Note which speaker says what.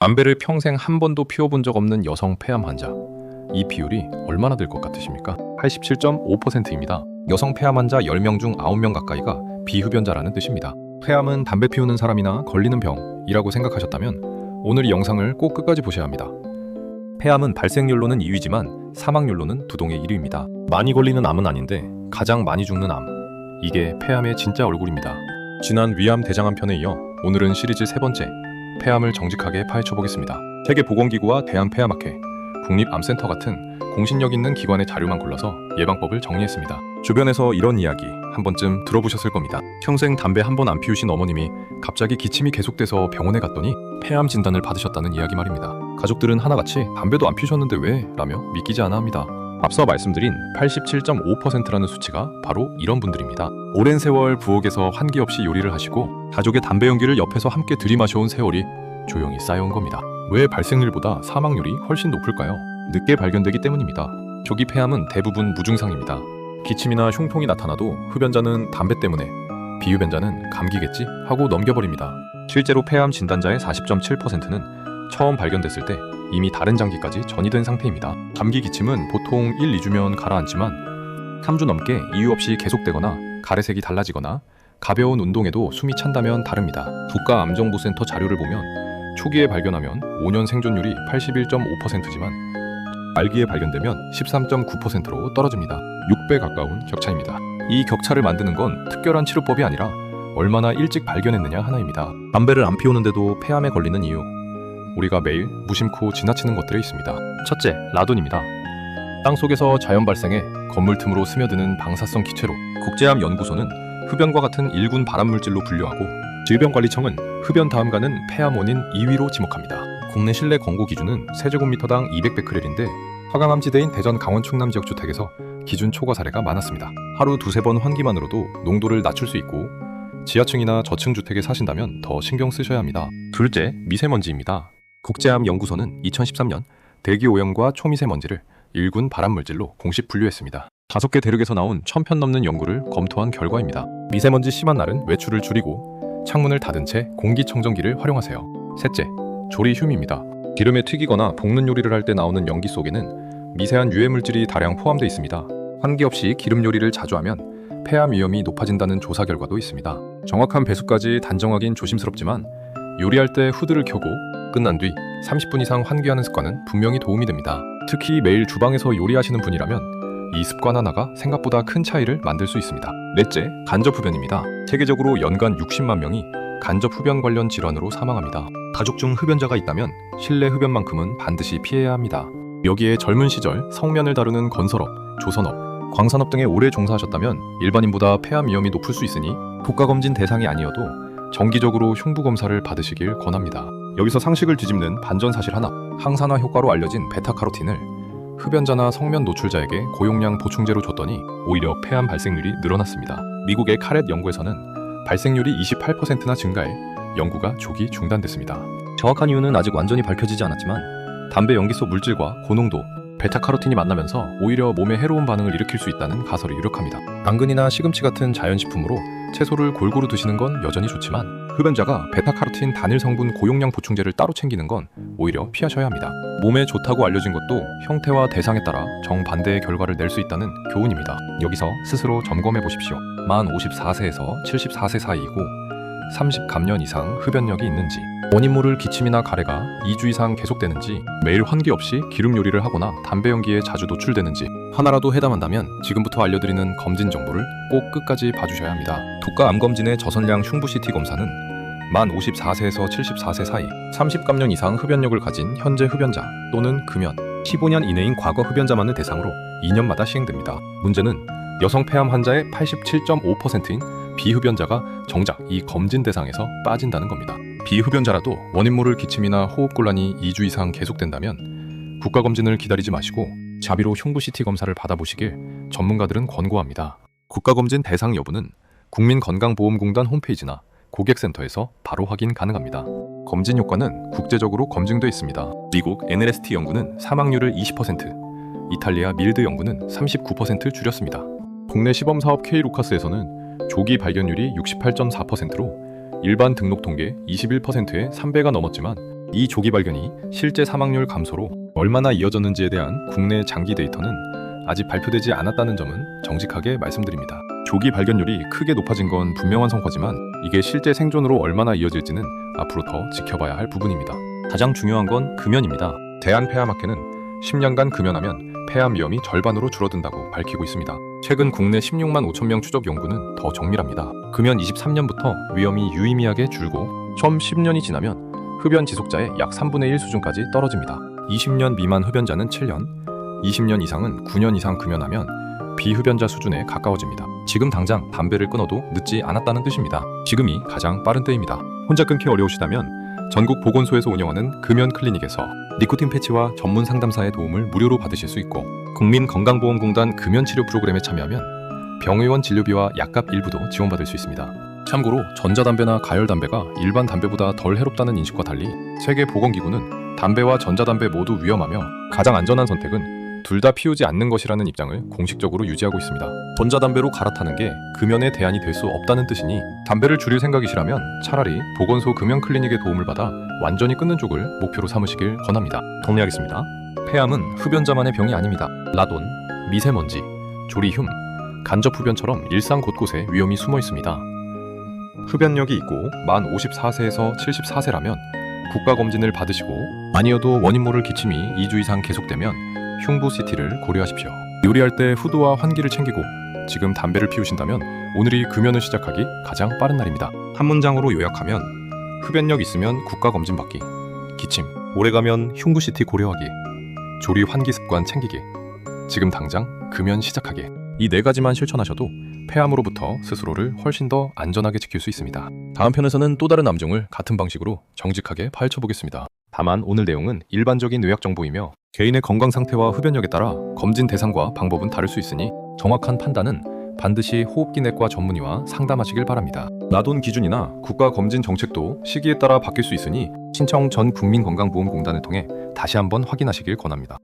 Speaker 1: 담배를 평생 한 번도 피워본 적 없는 여성 폐암 환자. 이 비율이 얼마나 될 것 같으십니까? 87.5%입니다. 여성 폐암 환자 10명 중 9명 가까이가 비흡연자라는 뜻입니다. 폐암은 담배 피우는 사람이나 걸리는 병이라고 생각하셨다면 오늘 이 영상을 꼭 끝까지 보셔야 합니다. 폐암은 발생률로는 2위지만 사망률로는 두동의 1위입니다. 많이 걸리는 암은 아닌데 가장 많이 죽는 암. 이게 폐암의 진짜 얼굴입니다. 지난 위암 대장암 편에 이어 오늘은 시리즈 세 번째 폐암을 정직하게 파헤쳐보겠습니다. 세계보건기구와 대한폐암학회, 국립암센터 같은 공신력 있는 기관의 자료만 골라서 예방법을 정리했습니다. 주변에서 이런 이야기 한 번쯤 들어보셨을 겁니다. 평생 담배 한 번 안 피우신 어머님이 갑자기 기침이 계속돼서 병원에 갔더니 폐암 진단을 받으셨다는 이야기 말입니다. 가족들은 하나같이 담배도 안 피우셨는데 왜? 라며 믿기지 않아 합니다. 앞서 말씀드린 87.5%라는 수치가 바로 이런 분들입니다. 오랜 세월 부엌에서 환기 없이 요리를 하시고 가족의 담배 연기를 옆에서 함께 들이마셔온 세월이 조용히 쌓여온 겁니다. 왜 발생률보다 사망률이 훨씬 높을까요? 늦게 발견되기 때문입니다. 조기 폐암은 대부분 무증상입니다. 기침이나 흉통이 나타나도 흡연자는 담배 때문에, 비흡연자는 감기겠지 하고 넘겨버립니다. 실제로 폐암 진단자의 40.7%는 처음 발견됐을 때 이미 다른 장기까지 전이된 상태입니다. 감기 기침은 보통 1, 2주면 가라앉지만 3주 넘게 이유 없이 계속되거나 가래색이 달라지거나 가벼운 운동에도 숨이 찬다면 다릅니다. 국가암정보센터 자료를 보면 초기에 발견하면 5년 생존율이 81.5%지만 말기에 발견되면 13.9%로 떨어집니다. 6배 가까운 격차입니다. 이 격차를 만드는 건 특별한 치료법이 아니라 얼마나 일찍 발견했느냐 하나입니다. 담배를 안 피우는데도 폐암에 걸리는 이유, 우리가 매일 무심코 지나치는 것들에 있습니다. 첫째, 라돈입니다. 땅속에서 자연 발생해 건물 틈으로 스며드는 방사성 기체로 국제암연구소는 흡연과 같은 일군 발암물질로 분류하고 질병관리청은 흡연 다음가는 폐암 원인 2위로 지목합니다. 국내 실내 권고 기준은 세제곱미터당 200베크렐인데 화강암지대인 대전 강원 충남 지역 주택에서 기준 초과 사례가 많았습니다. 하루 두세 번 환기만으로도 농도를 낮출 수 있고 지하층이나 저층 주택에 사신다면 더 신경 쓰셔야 합니다. 둘째, 미세먼지입니다. 국제암연구소는 2013년 대기 오염과 초미세먼지를 일군 발암물질로 공식 분류했습니다. 5개 대륙에서 나온 1000편 넘는 연구를 검토한 결과입니다. 미세먼지 심한 날은 외출을 줄이고 창문을 닫은 채 공기청정기를 활용하세요. 셋째, 조리휴입니다. 기름에 튀기거나 볶는 요리를 할 때 나오는 연기 속에는 미세한 유해물질이 다량 포함되어 있습니다. 환기 없이 기름 요리를 자주 하면 폐암 위험이 높아진다는 조사 결과도 있습니다. 정확한 배수까지 단정하긴 조심스럽지만 요리할 때 후드를 켜고 끝난 뒤 30분 이상 환기하는 습관은 분명히 도움이 됩니다. 특히 매일 주방에서 요리하시는 분이라면 이 습관 하나가 생각보다 큰 차이를 만들 수 있습니다. 넷째, 간접흡연입니다. 세계적으로 연간 60만 명이 간접흡연 관련 질환으로 사망합니다. 가족 중 흡연자가 있다면 실내 흡연만큼은 반드시 피해야 합니다. 여기에 젊은 시절 성면을 다루는 건설업, 조선업, 광산업 등에 오래 종사하셨다면 일반인보다 폐암 위험이 높을 수 있으니 국가검진 대상이 아니어도 정기적으로 흉부 검사를 받으시길 권합니다. 여기서 상식을 뒤집는 반전 사실 하나, 항산화 효과로 알려진 베타카로틴을 흡연자나 성면 노출자에게 고용량 보충제로 줬더니 오히려 폐암 발생률이 늘어났습니다. 미국의 카렛 연구에서는 발생률이 28%나 증가해 연구가 조기 중단됐습니다. 정확한 이유는 아직 완전히 밝혀지지 않았지만 담배 연기 속 물질과 고농도 베타카로틴이 만나면서 오히려 몸에 해로운 반응을 일으킬 수 있다는 가설이 유력합니다. 당근이나 시금치 같은 자연식품으로 채소를 골고루 드시는 건 여전히 좋지만 흡연자가 베타카로틴 단일 성분 고용량 보충제를 따로 챙기는 건 오히려 피하셔야 합니다. 몸에 좋다고 알려진 것도 형태와 대상에 따라 정반대의 결과를 낼 수 있다는 교훈입니다. 여기서 스스로 점검해 보십시오. 만 54세에서 74세 사이이고 30감년 이상 흡연력이 있는지, 원인 모를 기침이나 가래가 2주 이상 계속되는지, 매일 환기 없이 기름 요리를 하거나 담배 연기에 자주 노출되는지 하나라도 해당한다면 지금부터 알려드리는 검진 정보를 꼭 끝까지 봐주셔야 합니다. 국가암검진의 저선량 흉부 CT 검사는 만 54세에서 74세 사이 30감년 이상 흡연력을 가진 현재 흡연자 또는 금연 15년 이내인 과거 흡연자만을 대상으로 2년마다 시행됩니다. 문제는 여성 폐암 환자의 87.5%인 비흡연자가 정작 이 검진 대상에서 빠진다는 겁니다. 비흡연자라도 원인 모를 기침이나 호흡곤란이 2주 이상 계속된다면 국가검진을 기다리지 마시고 자비로 흉부 CT 검사를 받아보시길 전문가들은 권고합니다. 국가검진 대상 여부는 국민건강보험공단 홈페이지나 고객센터에서 바로 확인 가능합니다. 검진 효과는 국제적으로 검증돼 있습니다. 미국 NLST 연구는 사망률을 20%, 이탈리아 밀드 연구는 39% 줄였습니다. 국내 시범사업 K루카스에서는 조기 발견율이 68.4%로 일반 등록 통계 21%의 3배가 넘었지만 이 조기 발견이 실제 사망률 감소로 얼마나 이어졌는지에 대한 국내 장기 데이터는 아직 발표되지 않았다는 점은 정직하게 말씀드립니다. 조기 발견율이 크게 높아진 건 분명한 성과지만 이게 실제 생존으로 얼마나 이어질지는 앞으로 더 지켜봐야 할 부분입니다. 가장 중요한 건 금연입니다. 대한폐암학회는 10년간 금연하면 폐암 위험이 절반으로 줄어든다고 밝히고 있습니다. 최근 국내 16만 5천 명 추적 연구는 더 정밀합니다. 금연 23년부터 위험이 유의미하게 줄고 처음 10년이 지나면 흡연 지속자의 약 3분의 1 수준까지 떨어집니다. 20년 미만 흡연자는 7년, 20년 이상은 9년 이상 금연하면 비흡연자 수준에 가까워집니다. 지금 당장 담배를 끊어도 늦지 않았다는 뜻입니다. 지금이 가장 빠른 때입니다. 혼자 끊기 어려우시다면 전국 보건소에서 운영하는 금연 클리닉에서 니코틴 패치와 전문 상담사의 도움을 무료로 받으실 수 있고 국민건강보험공단 금연치료 프로그램에 참여하면 병의원 진료비와 약값 일부도 지원받을 수 있습니다. 참고로 전자담배나 가열담배가 일반 담배보다 덜 해롭다는 인식과 달리 세계보건기구는 담배와 전자담배 모두 위험하며 가장 안전한 선택은 둘 다 피우지 않는 것이라는 입장을 공식적으로 유지하고 있습니다. 전자담배로 갈아타는 게 금연의 대안이 될 수 없다는 뜻이니 담배를 줄일 생각이시라면 차라리 보건소 금연 클리닉의 도움을 받아 완전히 끊는 쪽을 목표로 삼으시길 권합니다. 정리하겠습니다. 폐암은 흡연자만의 병이 아닙니다. 라돈, 미세먼지, 조리흉, 간접 흡연처럼 일상 곳곳에 위험이 숨어 있습니다. 흡연력이 있고 만 54세에서 74세라면 국가검진을 받으시고 아니어도 원인 모를 기침이 2주 이상 계속되면 흉부 CT를 고려하십시오. 요리할 때 후드와 환기를 챙기고 지금 담배를 피우신다면 오늘이 금연을 시작하기 가장 빠른 날입니다. 한 문장으로 요약하면 흡연력 있으면 국가검진 받기, 기침, 오래가면 흉부 CT 고려하기, 조리 환기 습관 챙기기, 지금 당장 금연 시작하기. 이 4가지만 실천하셔도 폐암으로부터 스스로를 훨씬 더 안전하게 지킬 수 있습니다. 다음 편에서는 또 다른 암종을 같은 방식으로 정직하게 파헤쳐보겠습니다. 다만 오늘 내용은 일반적인 의학 정보이며 개인의 건강 상태와 흡연력에 따라 검진 대상과 방법은 다를 수 있으니 정확한 판단은 반드시 호흡기 내과 전문의와 상담하시길 바랍니다. 라돈 기준이나 국가 검진 정책도 시기에 따라 바뀔 수 있으니 신청 전 국민건강보험공단을 통해 다시 한번 확인하시길 권합니다.